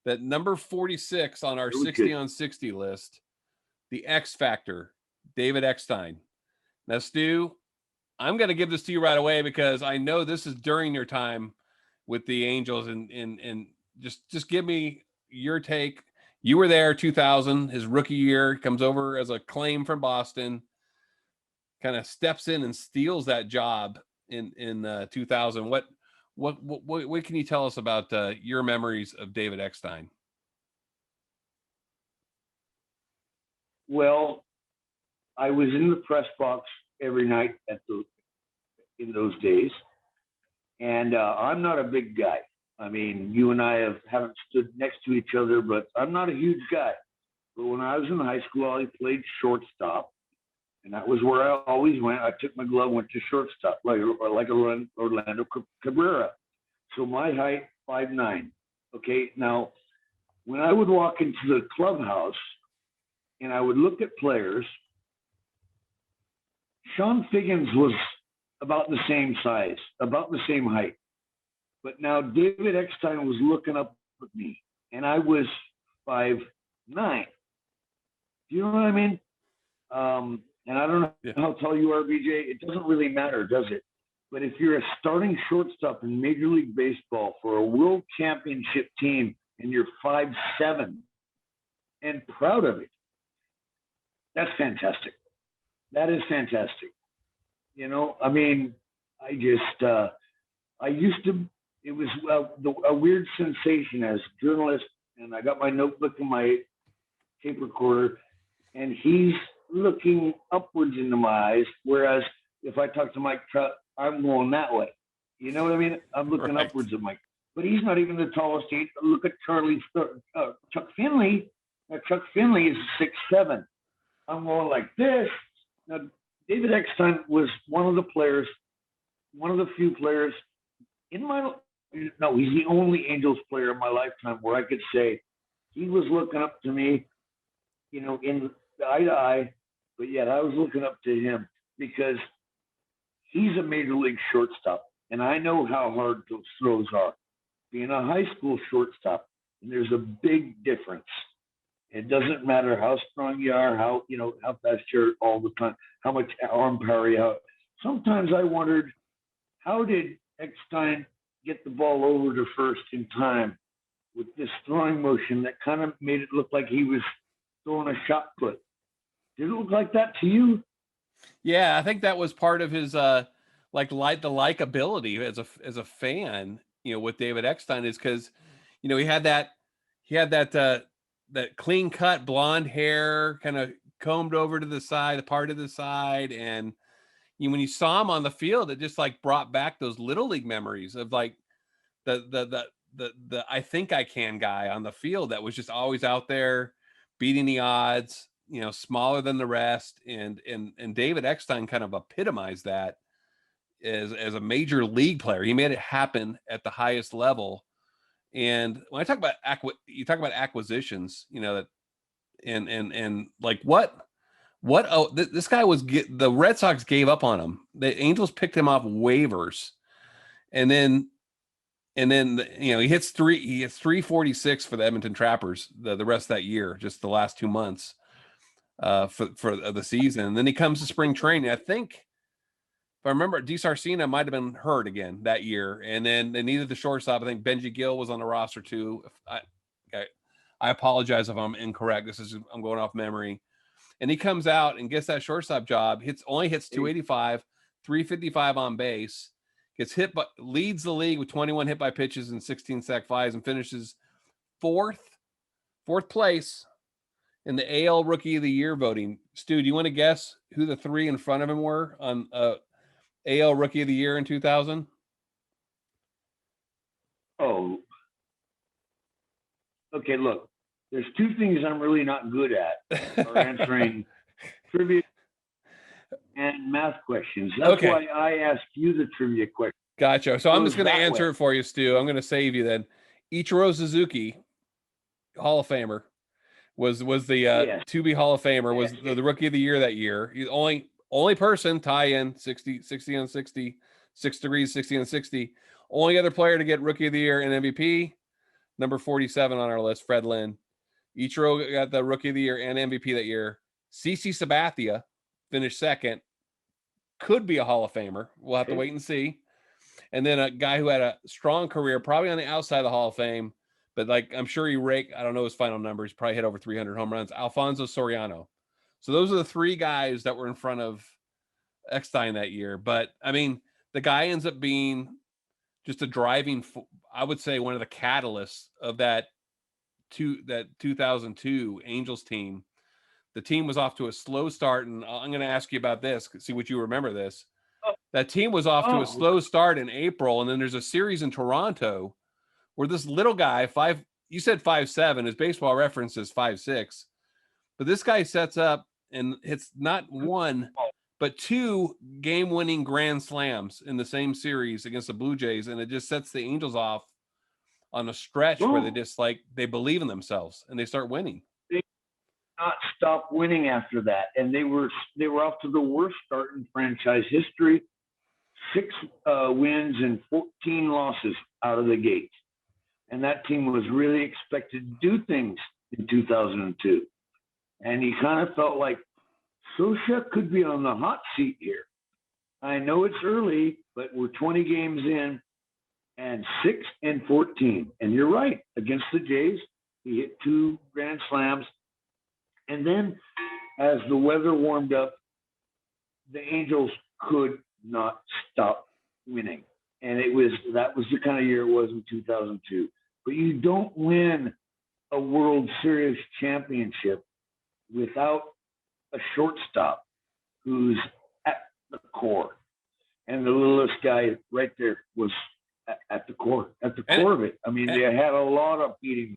that number 46 on our 60 on 60 list, the X Factor, David Eckstein. Now, Stu, I'm going to give this to you right away because I know this is during your time with the Angels, and just give me your take. You were there 2000, his rookie year, comes over as a claim from Boston, kind of steps in and steals that job in 2000. What can you tell us about your memories of David Eckstein? Well, I was in the press box every night in those days, and I'm not a big guy. I mean, you and I haven't stood next to each other, but I'm not a huge guy. But when I was in high school, I played shortstop, and that was where I always went. I took my glove, went to shortstop, like Orlando Cabrera. So my height, 5'9". Okay, now when I would walk into the clubhouse and I would look at players, Sean Figgins was about the same size, about the same height. But now David Eckstein was looking up at me, and I was 5'9". Do you know what I mean? And I don't know how tall you are, BJ. It doesn't really matter, does it? But if you're a starting shortstop in Major League Baseball for a world championship team and you're 5'7" and proud of it, that's fantastic. That is fantastic. You know, I mean, I used to, it was a weird sensation as a journalist, and I got my notebook and my tape recorder, and he's looking upwards into my eyes, whereas if I talk to Mike Trout, I'm going that way. You know what I mean? I'm looking upwards at Mike. But he's not even the tallest. Look at Chuck Finley. Now, Chuck Finley is 6'7". I'm going like this. Now, David Eckstein was one of the few players in my, no, he's the only Angels player in my lifetime where I could say he was looking up to me, you know, in eye to eye, but yet I was looking up to him because he's a major league shortstop, and I know how hard those throws are. Being a high school shortstop, and there's a big difference. It doesn't matter how strong you are, how fast you're all the time, how much arm power you have. Sometimes I wondered, how did Eckstein get the ball over to first in time with this throwing motion that kind of made it look like he was throwing a shot put? Did it look like that to you? Yeah, I think that was part of his the likability as a fan, you know, with David Eckstein, is because, you know, he had that clean cut blonde hair, kind of combed over to the side, the part of the side, and when you saw him on the field, it just like brought back those little league memories of like the I think I can guy on the field that was just always out there beating the odds, you know, smaller than the rest. And David Eckstein kind of epitomized that as a major league player. He made it happen at the highest level. And when I talk about you talk about acquisitions, you know, that and like this guy was the Red Sox gave up on him. The Angels picked him off waivers, and then you know, he hits 346 for the Edmonton Trappers the rest of that year, just the last 2 months for the season. And then he comes to spring training. I think, if I remember, DiSarcina might have been hurt again that year, and then they needed the shortstop. I think Benji Gill was on the roster too. I apologize if I'm incorrect. I'm going off memory. And he comes out and gets that shortstop job. Only hits 285, 355 on base. Gets hit, but leads the league with 21 hit by pitches and 16 sac flies, and finishes fourth place in the AL Rookie of the Year voting. Stu, do you want to guess who the three in front of him were on AL Rookie of the Year in 2000? Oh, okay. Look, there's two things I'm really not good at: are answering trivia and math questions. That's why I asked you the trivia question. Gotcha. So I'm just going to answer it for you, Stu. I'm going to save you then. Ichiro Suzuki, Hall of Famer, was the to be Hall of Famer, was the Rookie of the Year that year. He's only person, tie in 60 on 60, 6 degrees, 60 on 60. Only other player to get Rookie of the Year and MVP, number 47 on our list, Fred Lynn. Ichiro got the Rookie of the Year and MVP that year. CC Sabathia finished second. Could be a Hall of Famer. We'll have to wait and see. And then a guy who had a strong career, probably on the outside of the Hall of Fame, but like I'm sure he raked, I don't know his final numbers, probably hit over 300 home runs, Alfonso Soriano. So those are the three guys that were in front of Eckstein that year. But I mean, the guy ends up being just a driving, I would say, one of the catalysts of that 2002 Angels team. The team was off to a slow start, and I'm going to ask you about this, see what you remember this. That team was off to a slow start in April, and then there's a series in Toronto where this little guy, you said 5'7", his Baseball Reference is 5'6", but this guy sets up and hits not one, but two game-winning grand slams in the same series against the Blue Jays, and it just sets the Angels off on a stretch where they just they believe in themselves and they start winning. They not stop winning after that, and they were off to the worst start in franchise history. 6 wins and 14 losses out of the gate, and that team was really expected to do things in 2002, and you kind of felt like Sosha could be on the hot seat here. I know it's early, but we're 20 games in. And 6 and 14. And you're right. Against the Jays, he hit 2 grand slams. And then as the weather warmed up, the Angels could not stop winning. And that was the kind of year it was in 2002. But you don't win a World Series championship without a shortstop who's at the core. And the littlest guy right there was at the core of it. I mean, they had a lot of beating.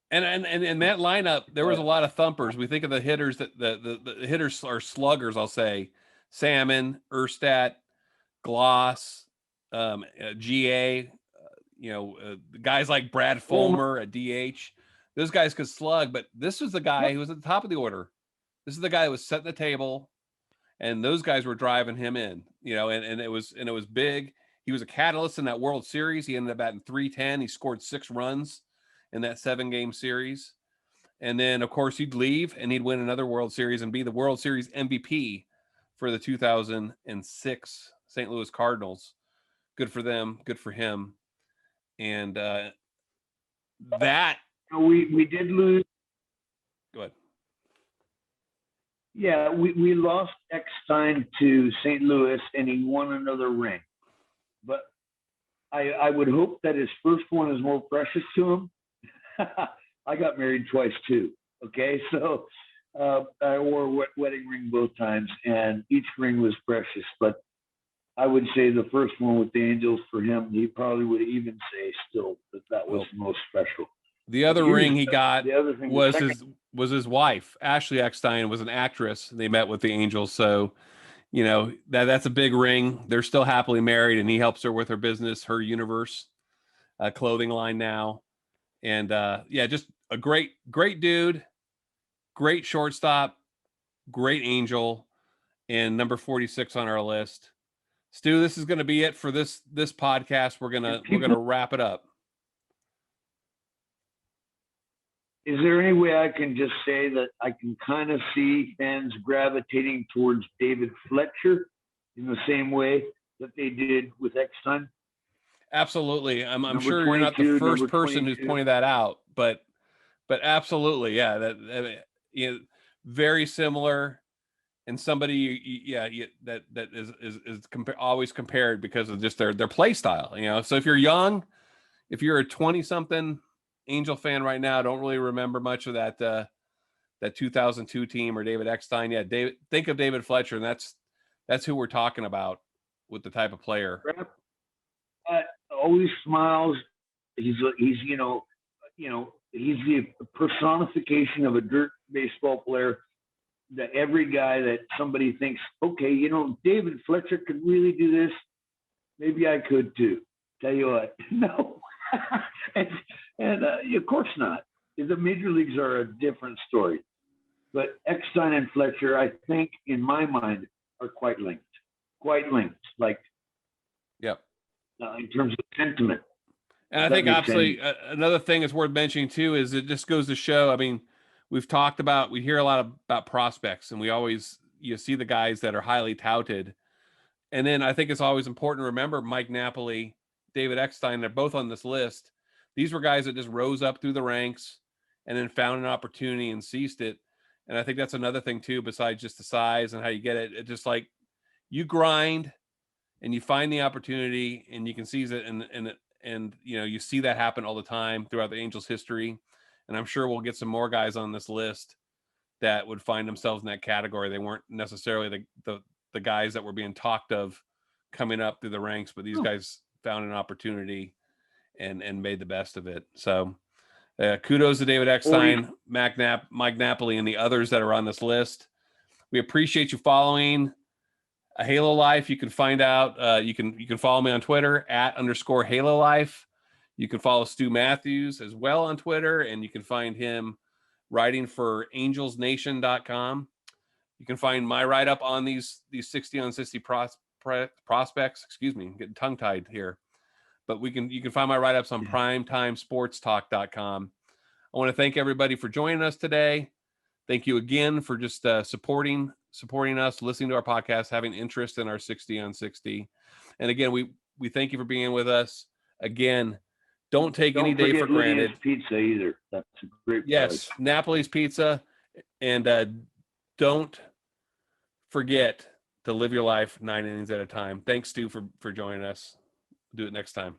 And in that lineup, there was a lot of thumpers. We think of the hitters that the hitters are sluggers. I'll say Salmon, Erstadt, Gloss, GA. Guys like Brad Fulmer at DH. Those guys could slug, but this was the guy who was at the top of the order. This is the guy who was setting the table, and those guys were driving him in. And it was big. He was a catalyst in that World Series. He ended up batting .310. He scored 6 runs in that 7-game series. And then, of course, he'd leave and he'd win another World Series and be the World Series MVP for the 2006 St. Louis Cardinals. Good for them. Good for him. And that... We did lose. Go ahead. Yeah, we lost Eckstein to St. Louis, and he won another ring. But I would hope that his first one is more precious to him. I got married twice too. Okay, so I wore a wedding ring both times, and each ring was precious. But I would say the first one with the Angels for him, he probably would even say still that was the most special. The other ring he got was his wife, Ashley Eckstein, was an actress. They met with the Angels, so. That's a big ring. They're still happily married, and he helps her with her business, Her Universe clothing line now. And just a great dude, great shortstop, great Angel, and number 46 on our list. Stu, this is going to be it for this podcast. We're gonna wrap it up. Is there any way I can just say that I can kind of see fans gravitating towards David Fletcher in the same way that they did with Eckstein? Absolutely. I'm sure you're not the first person who's pointed that out, but absolutely. Yeah. That very similar, and somebody, that is always compared because of just their play style, so if you're young, if you're a 20 something Angel fan right now, don't really remember much of that 2002 team or David Eckstein. Yeah, think of David Fletcher, and that's who we're talking about with the type of player. Always smiles. He's the personification of a dirt baseball player. That every guy that somebody thinks, okay, David Fletcher could really do this. Maybe I could too. Tell you what, no. And of course not. The major leagues are a different story. But Eckstein and Fletcher, I think, in my mind, are quite linked. Like, yep. In terms of sentiment. And I think absolutely another thing that's worth mentioning too is it just goes to show. I mean, we hear a lot about prospects, and you see the guys that are highly touted. And then I think it's always important to remember Mike Napoli, David Eckstein, they're both on this list. These were guys that just rose up through the ranks and then found an opportunity and seized it. And I think that's another thing too, besides just the size and how you get it. It's just like you grind and you find the opportunity and you can seize it. And you see that happen all the time throughout the Angels history. And I'm sure we'll get some more guys on this list that would find themselves in that category. They weren't necessarily the guys that were being talked of coming up through the ranks, but these guys found an opportunity and made the best of it. So kudos to David Eckstein, Mike Napoli, and the others that are on this list. We appreciate you following a Halo Life. You can find out, you can follow me on Twitter @_Halo Life. You can follow Stu Mathews as well on Twitter, and you can find him writing for angelsnation.com. You can find my write-up on these 60 on 60 prospects. Excuse me, I'm getting tongue-tied here. But you can find my write-ups on primetimesportstalk.com. I want to thank everybody for joining us today. Thank you again for just supporting us, listening to our podcast, having interest in our 60 on 60. And again, we thank you for being with us. Again, don't take any day for granted. Pizza either. That's a great price. Napoli's Pizza. And don't forget to live your life 9 innings at a time. Thanks, Stu, for joining us. Do it next time.